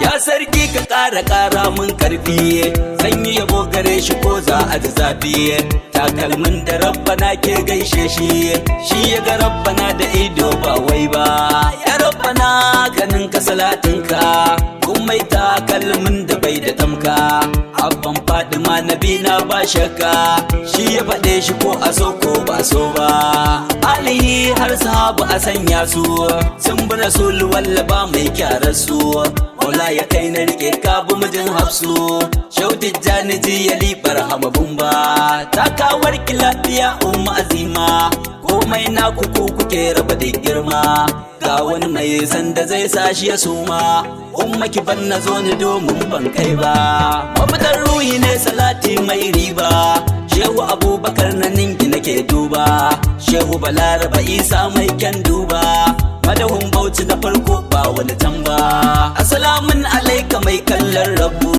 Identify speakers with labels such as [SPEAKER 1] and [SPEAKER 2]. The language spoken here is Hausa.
[SPEAKER 1] ya sarki ka ƙara mun karfi zan yi yabo gare shi ko za a ji zafi takalmin da rabbana ke gaishe shi ya ga rabbana da ido ba wai ba ya rabbana ganin ka salatinka kuma takalmin da bai da tamka abban Fadima nabi na ba shakka shi ya faɗe shi ko a so ko ba so ba alihi har sahabu a sanya su sun bi rasul wallaba mai kyarar su Mola ya kai na rike kabu mijin hafsu shauti janiji ya libar hama bumba takawar ki lafiya umma azima komai na kuku kuke raba da girma ga wani mai sanda zai sashi ya suma umma ki ban na zo ni domin ban kai ba mafitar ruhi ne salati mai riba shehu abubakar na ninki nake duba shehu balaraba isa mai kyan duba madahun bauchi da farko ba wani tamba assalamun alaika mai kallon rabu